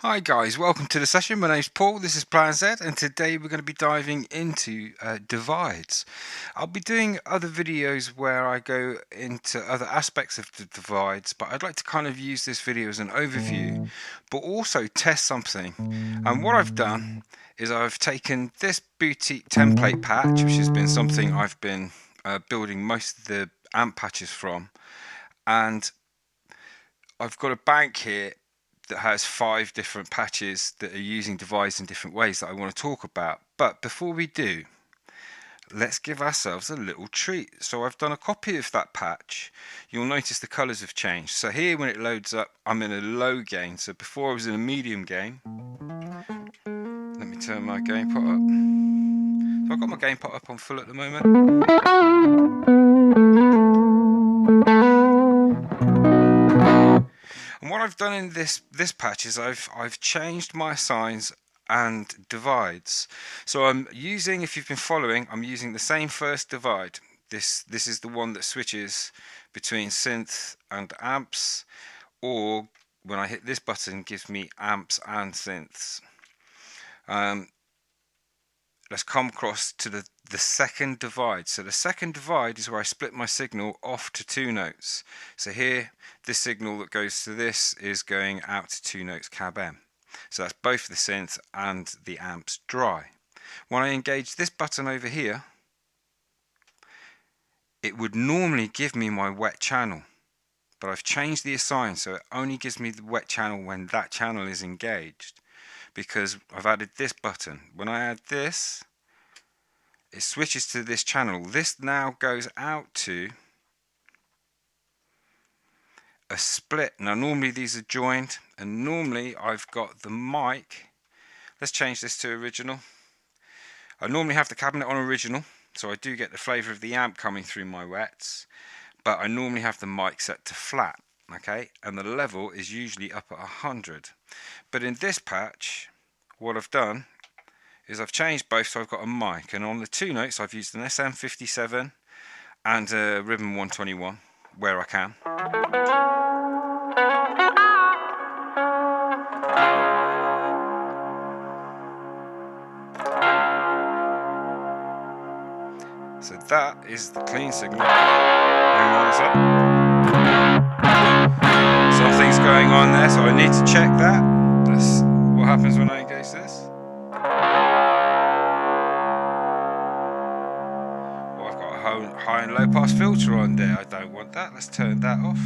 Hi guys, welcome to the session. My name's Paul, this is Plan Z, and today we're going to be diving into divides. I'll be doing other videos where I go into other aspects of the divides, but I'd like to kind of use this video as an overview, but also test something. And what I've done is I've taken this boutique template patch, which has been something I've been building most of the amp patches from, and I've got a bank here that has 5 different patches that are using divides in different ways that I want to talk about. But before we do, let's give ourselves a little treat. So I've done a copy of that patch. You'll notice the colors have changed. So here when it loads up, I'm in a low gain. So before I was in a medium gain. Let me turn my gain pot up. So I've got my gain pot up on full at the moment. And what I've done in this patch is I've changed my assigns and divides. So I'm using, if you've been following, I'm using the same first divide. This is the one that switches between synth and amps, or when I hit this button gives me amps and synths. Let's come across to the second divide. So the second divide is where I split my signal off to 2 notes. So here, this signal that goes to this is going out to 2 notes cab M. So that's both the synth and the amps dry. When I engage this button over here, it would normally give me my wet channel, but I've changed the assign so it only gives me the wet channel when that channel is engaged, because I've added this button. When I add this, it switches to this channel. This now goes out to a split. Now normally these are joined, and normally I've got the mic. Let's change this to original. I normally have the cabinet on original, so I do get the flavour of the amp coming through my wets, but I normally have the mic set to flat, okay, and the level is usually up at 100. But in this patch, what I've done is I've changed both, so I've got a mic, and on the 2 notes I've used an SM57 and a ribbon 121 where I can. So that is the clean signal. Hang on a sec. Something's going on there, so I need to check that. That's what happens when I engage this. Oh, I've got a high and low pass filter on there. I don't want that. Let's turn that off.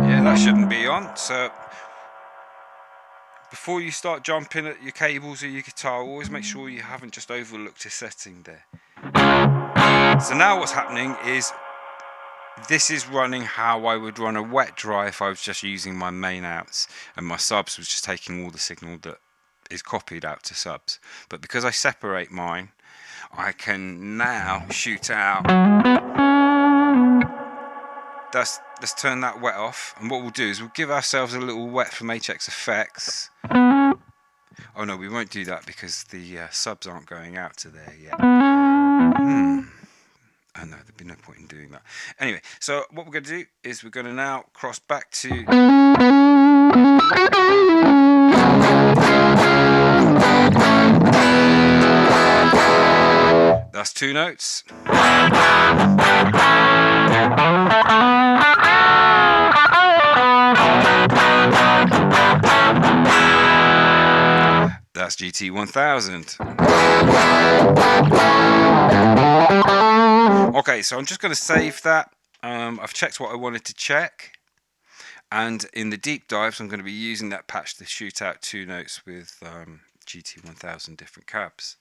Yeah, that shouldn't be on. So before you start jumping at your cables or your guitar, always make sure you haven't just overlooked a setting there. So now what's happening is this is running how I would run a wet dry if I was just using my main outs, and my subs was just taking all the signal that is copied out to subs. But because I separate mine, I can now shoot out. Let's turn that wet off, and what we'll do is we'll give ourselves a little wet from HXeffects. Oh no, we won't do that because the subs aren't going out to there yet. Oh no, there'd be no point in doing that. Anyway, so what we're going to do is we're going to now cross back to that's 2 notes. That's GT1000. Okay, so I'm just going to save that. I've checked what I wanted to check, and in the deep dives I'm going to be using that patch to shoot out 2 notes with GT1000 different cabs.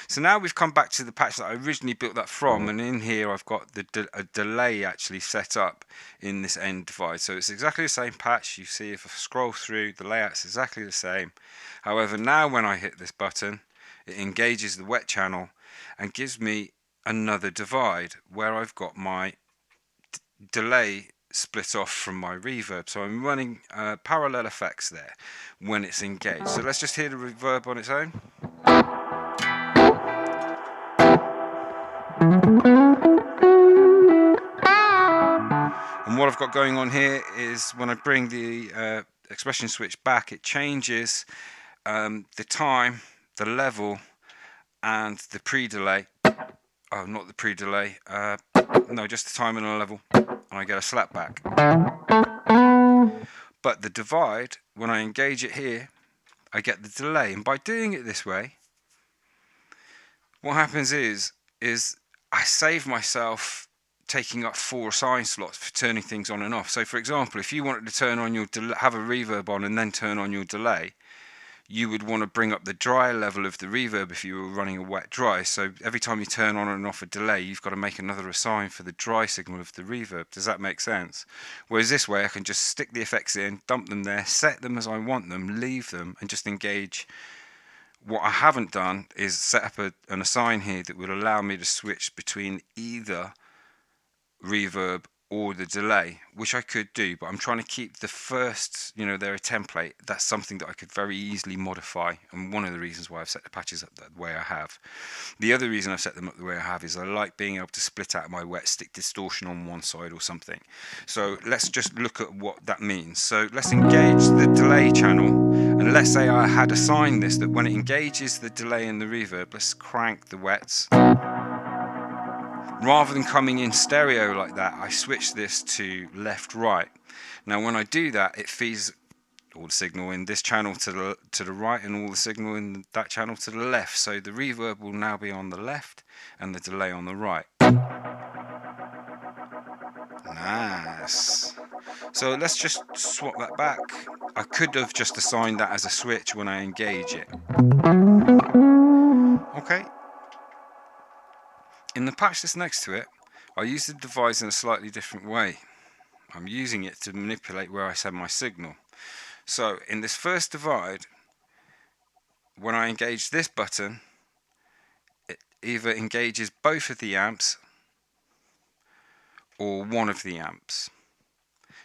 So now we've come back to the patch that I originally built that from, and in here I've got a delay actually set up in this end divide. So it's exactly the same patch. You see if I scroll through, the layout's exactly the same. However, now when I hit this button, it engages the wet channel and gives me another divide where I've got my delay split off from my reverb. So I'm running parallel effects there when it's engaged. So let's just hear the reverb on its own. And And what I've got going on here is when I bring the expression switch back, it changes the time, the level, and the pre-delay. Oh, not the pre-delay. No, just the time and the level. And I get a slap back. But the divide, when I engage it here, I get the delay. And by doing it this way, what happens is I save myself taking up 4 assign slots for turning things on and off. So for example, if you wanted to turn on your have a reverb on and then turn on your delay, you would want to bring up the dry level of the reverb if you were running a wet dry. So every time you turn on and off a delay, you've got to make another assign for the dry signal of the reverb. Does that make sense? Whereas this way I can just stick the effects in, dump them there, set them as I want them, leave them, and just engage. What I haven't done is set up an assign here that would allow me to switch between either reverb or the delay, which I could do, but I'm trying to keep the first, they're a template. That's something that I could very easily modify, and one of the reasons why I've set the patches up the way I have. The other reason I've set them up the way I have is I like being able to split out my wet, stick distortion on one side or something. So let's just look at what that means. So let's engage the delay channel, and let's say I had assigned this, that when it engages the delay and the reverb, let's crank the wets. Rather than coming in stereo like that, I switch this to left-right. Now when I do that, it feeds all the signal in this channel to the right and all the signal in that channel to the left. So the reverb will now be on the left and the delay on the right. Nice. So let's just swap that back. I could have just assigned that as a switch when I engage it. Okay. In the patch that's next to it, I use the device in a slightly different way. I'm using it to manipulate where I send my signal. So in this first divide, when I engage this button, it either engages both of the amps or one of the amps.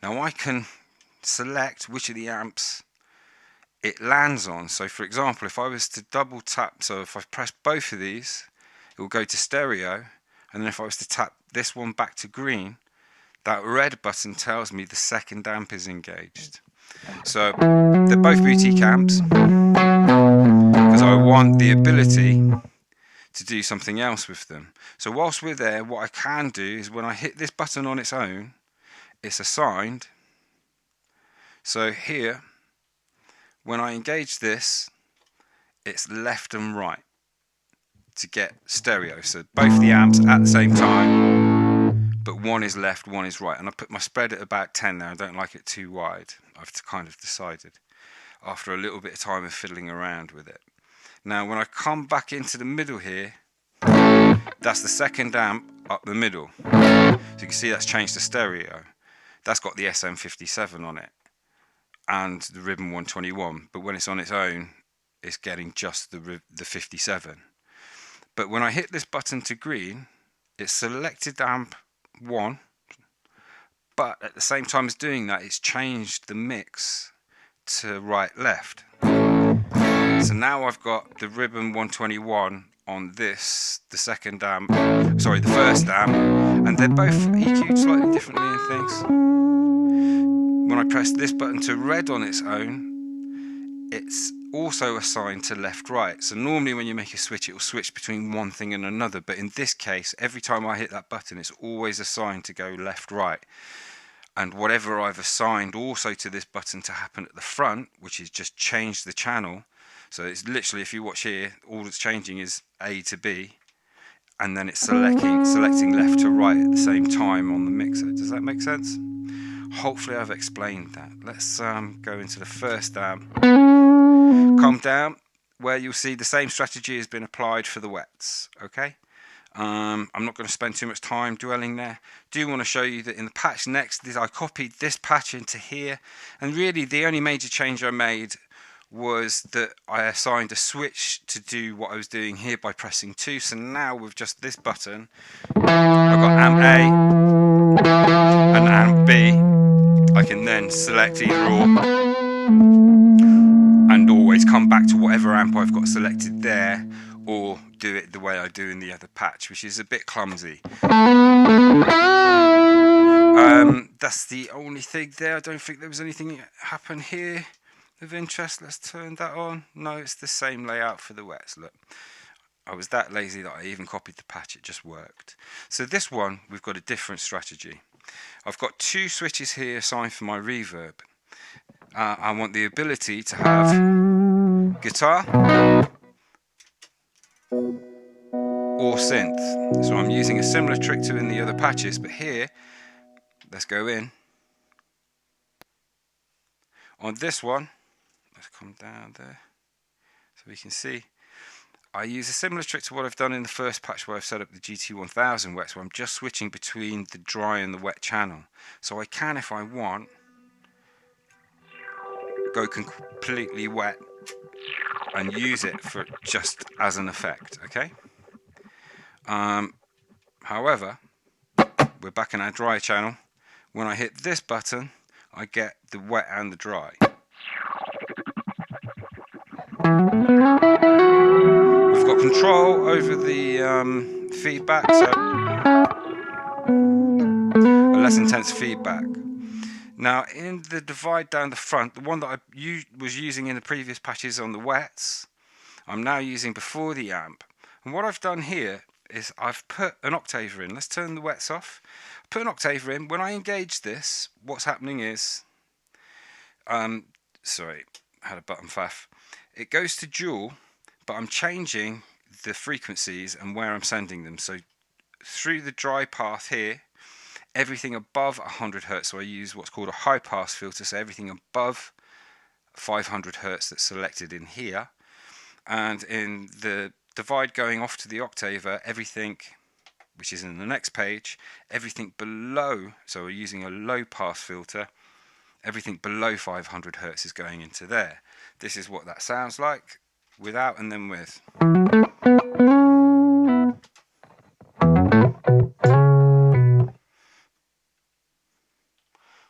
Now I can select which of the amps it lands on. So for example, if I was to double tap, so if I press both of these, it will go to stereo, and then if I was to tap this one back to green, that red button tells me the second amp is engaged. So they're both boutique amps because I want the ability to do something else with them. So whilst we're there, what I can do is when I hit this button on its own, it's assigned. So here, when I engage this, it's left and right to get stereo. So both the amps at the same time, but one is left, one is right. And I put my spread at about 10 there. I don't like it too wide. I've kind of decided after a little bit of time of fiddling around with it. Now when I come back into the middle here, that's the second amp up the middle. So you can see that's changed to stereo. That's got the SM57 on it and the ribbon 121, but when it's on its own, it's getting just the 57. But when I hit this button to green, it's selected amp 1, but at the same time as doing that, it's changed the mix to right-left. So now I've got the ribbon 121 on this, the first amp, and they're both EQ'd slightly differently and things. When I press this button to red on its own, it's also assigned to left-right. So normally when you make a switch, it will switch between one thing and another, but in this case, every time I hit that button, it's always assigned to go left-right. And whatever I've assigned also to this button to happen at the front, which is just change the channel. So it's literally, if you watch here, all it's changing is A to B, and then it's selecting left to right at the same time on the mixer. Does that make sense? Hopefully I've explained that. Let's go into the first amp. Come down, where you'll see the same strategy has been applied for the wets. Okay, I'm not going to spend too much time dwelling there. Do want to show you that in the patch next, I copied this patch into here, and really the only major change I made was that I assigned a switch to do what I was doing here by pressing 2. So now with just this button, I've got amp A and amp B. I can then select either or, and always come back to whatever amp I've got selected there, or do it the way I do in the other patch, which is a bit clumsy. That's the only thing there. I don't think there was anything happen here of interest. Let's turn that on. No, it's the same layout for the wets. Look, I was that lazy that I even copied the patch. It just worked. So this one, we've got a different strategy. I've got two switches here assigned for my reverb. I want the ability to have guitar or synth. So I'm using a similar trick to in the other patches, but here, let's go in. On this one, let's come down there so we can see. I use a similar trick to what I've done in the first patch where I've set up the GT1000 wets, where I'm just switching between the dry and the wet channel. So I can, if I want, go completely wet and use it for just as an effect, okay? However, we're back in our dry channel. When I hit this button, I get the wet and the dry. We've got control over the feedback, so a less intense feedback. Now in the divide down the front, the one that I was using in the previous patches on the wets, I'm now using before the amp. And what I've done here is I've put an octaver in. Let's turn the wets off. Put an octaver in. When I engage this, what's happening is, sorry, I had a button faff. It goes to dual, but I'm changing the frequencies and where I'm sending them. So through the dry path here, everything above 100 Hz, so I use what's called a high pass filter, so everything above 500 Hz that's selected in here. And in the divide going off to the octaver, everything, which is in the next page, everything below, so we're using a low pass filter, everything below 500 Hz is going into there. This is what that sounds like, without and then with.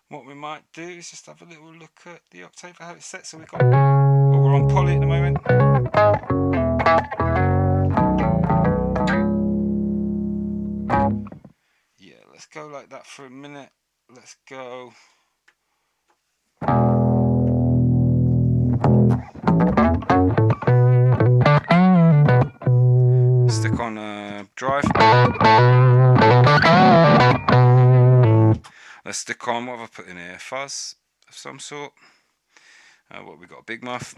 What we might do is just have a little look at the octave, how it's set. So we've got, well, we're on poly at the moment. Yeah, let's go like that for a minute. Let's go. Stick on drive. Let's stick on, what have I put in here? Fuzz of some sort. What we got? A big muff.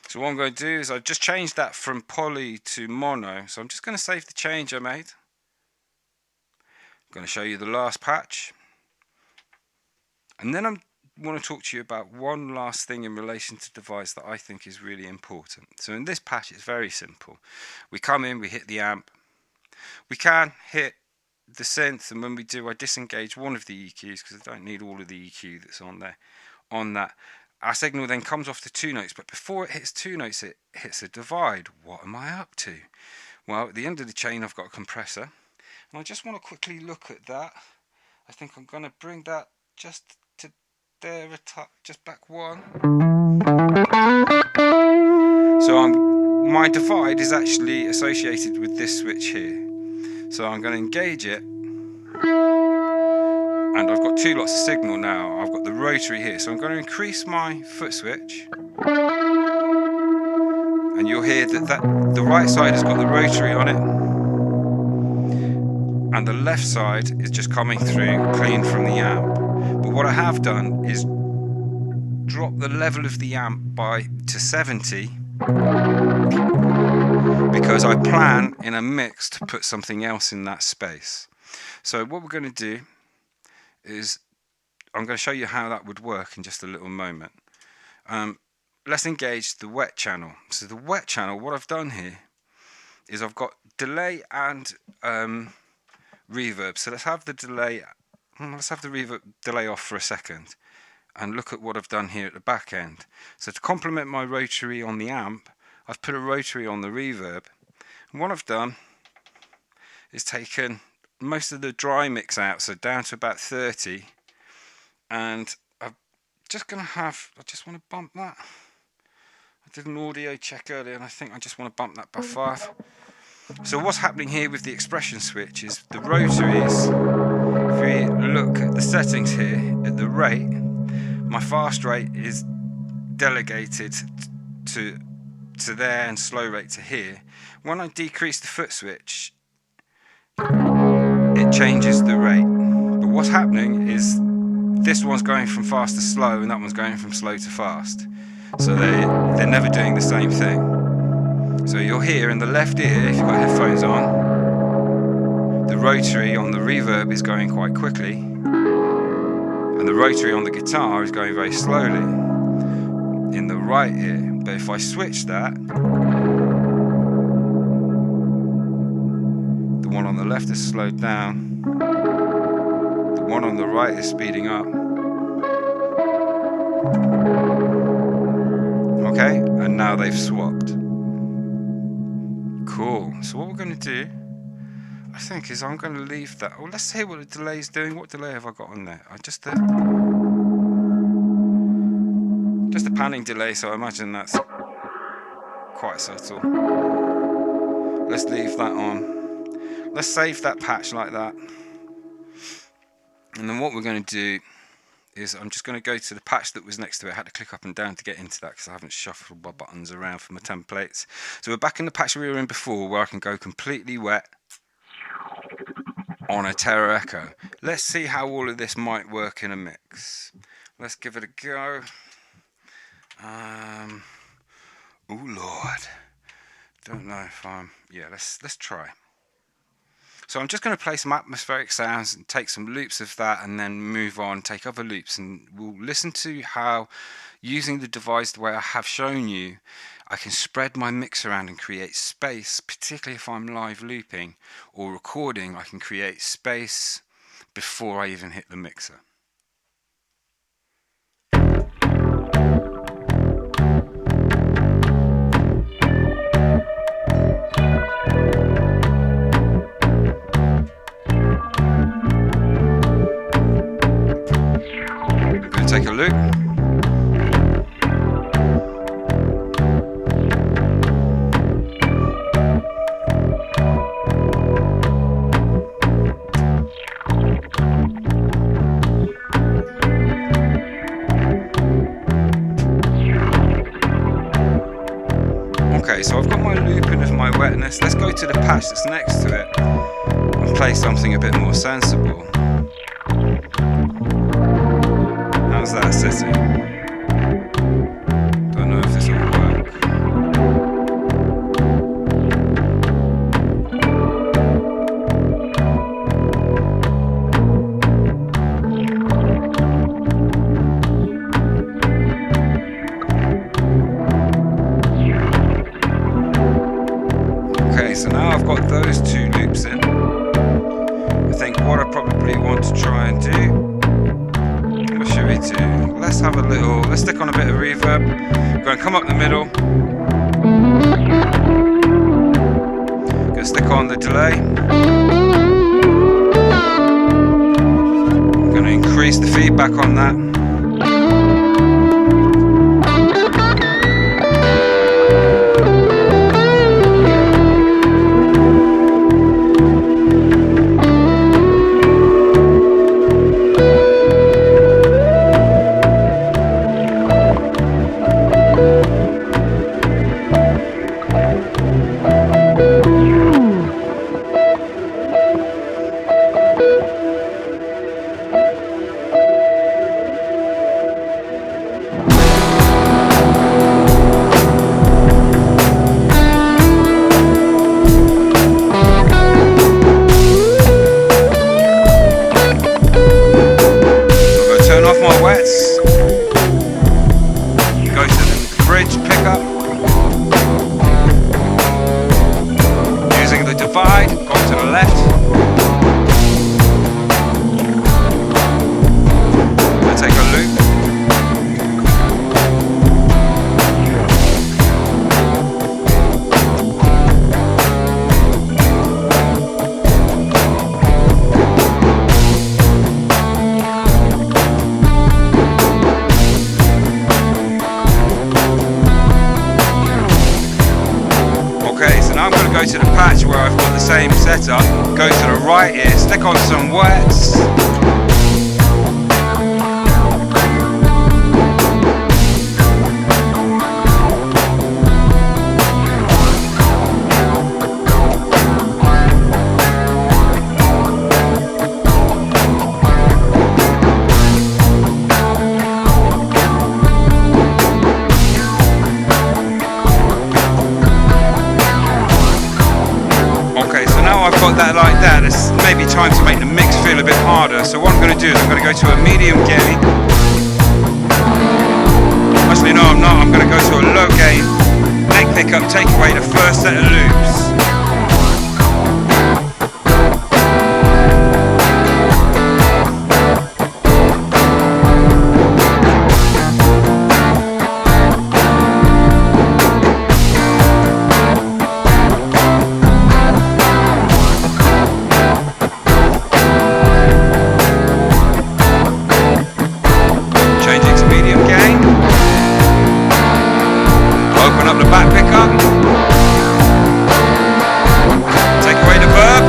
So what I'm going to do is I've just changed that from poly to mono. So I'm just going to save the change I made. I'm going to show you the last patch. And then I want to talk to you about one last thing in relation to device that I think is really important. So in this patch it's very simple. We come in, we hit the amp. We can hit the synth, and when we do, I disengage one of the EQs because I don't need all of the EQ that's on there. On that, our signal then comes off to 2 notes, but before it hits 2 notes, it hits a divide. What am I up to? Well, at the end of the chain, I've got a compressor, and I just want to quickly look at that. I think I'm going to bring that just to there, just back one. So my divide is actually associated with this switch here. So I'm going to engage it, and I've got 2 lots of signal now. I've got the rotary here, so I'm going to increase my foot switch, and you'll hear that the right side has got the rotary on it, and the left side is just coming through clean from the amp. But what I have done is drop the level of the amp to 70, because I plan in a mix to put something else in that space. So what we're going to do is I'm going to show you how that would work in just a little moment. Let's engage the wet channel. So the wet channel, what I've done here is I've got delay and reverb. So let's have the delay. Let's have the reverb delay off for a second and look at what I've done here at the back end. So to complement my rotary on the amp, I've put a rotary on the reverb. And what I've done is taken most of the dry mix out, so down to about 30, and I'm just going to have, I just want to bump that. I Did an audio check earlier, and I think I just want to bump that by 5. So what's happening here with the expression switch is the rotaries, if we look at the settings here, at the rate, my fast rate is delegated to there and slow rate to here. When I decrease the foot switch, it changes the rate. But what's happening is this one's going from fast to slow and that one's going from slow to fast. So they're never doing the same thing. So you'll hear in the left ear, if you've got headphones on, the rotary on the reverb is going quite quickly, and the rotary on the guitar is going very slowly in the right ear. But if I switch that, the one on the left is slowed down, the one on the right is speeding up. Okay, and now they've swapped. Cool. So what we're going to do, I think, is I'm going to leave that. Oh, let's hear what the delay is doing. What delay have I got on there? Just a panning delay, so I imagine that's quite subtle. Let's leave that on. Let's save that patch like that. And then what we're going to do is I'm just going to go to the patch that was next to it. I had to click up and down to get into that because I haven't shuffled my buttons around for my templates. So we're back in the patch we were in before, where I can go completely wet on a Terra Echo. Let's see how all of this might work in a mix. Let's give it a go. Oh Lord, don't know if let's try. So I'm just going to play some atmospheric sounds and take some loops of that, and then move on, take other loops, and we'll listen to how, using the device the way I have shown you, I can spread my mix around and create space, particularly if I'm live looping or recording. I can create space before I even hit the mixer. Take a loop. Okay, so I've got my looping of my wetness. Let's go to the patch that's next to it and play something a bit more sensible. How's that sitting? Don't know if this will work. Okay, so now I've got those two loops in. I think what I probably want to try and do, let's have a little, let's stick on a bit of reverb. Go and come up the middle. Gonna stick on the delay. I'm gonna increase the feedback on that. the patch where I've got the same setup, go to the right here, stick on some wets. Okay, so now I've got that like that, it's maybe time to make the mix feel a bit harder. So what I'm going to do is I'm going to go to a medium gain. Actually no, I'm not, I'm going to go to a low gain, neck pickup, take away the first set of loops. Open up the back pickup, take away the verb,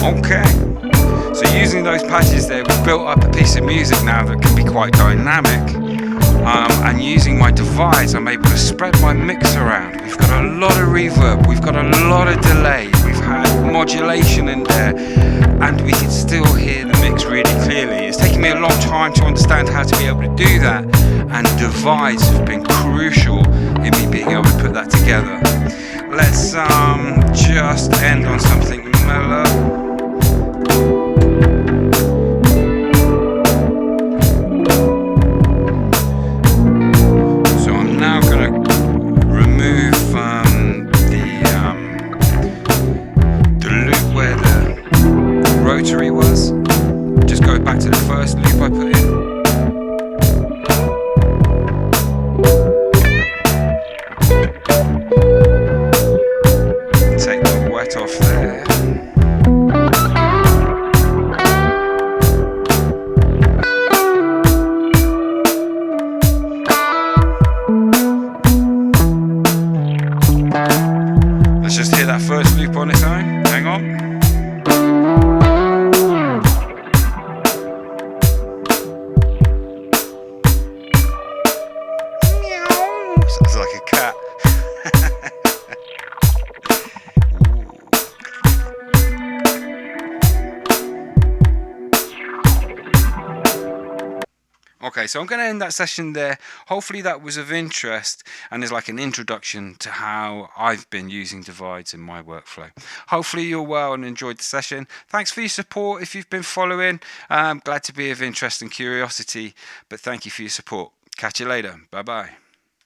Okay, so using those patches there, we've built up a piece of music now that can be quite dynamic. And using my divides, I'm able to spread my mix around. We've got a lot of reverb, we've got a lot of delay, we've had modulation in there, and we can still hear the mix really clearly. It's taken me a long time to understand how to be able to do that, and divides have been crucial in me being able to put that together. Let's just end on something mellow. Rotary was. Just go back to the first loop I put in. Take the wet off there. Let's just hear that first loop on its own. Hang on. Sounds like a cat. Okay, so I'm going to end that session there. Hopefully that was of interest and is like an introduction to how I've been using divides in my workflow. Hopefully you're well and enjoyed the session. Thanks for your support if you've been following. I'm glad to be of interest and curiosity, but thank you for your support. Catch you later. Bye bye.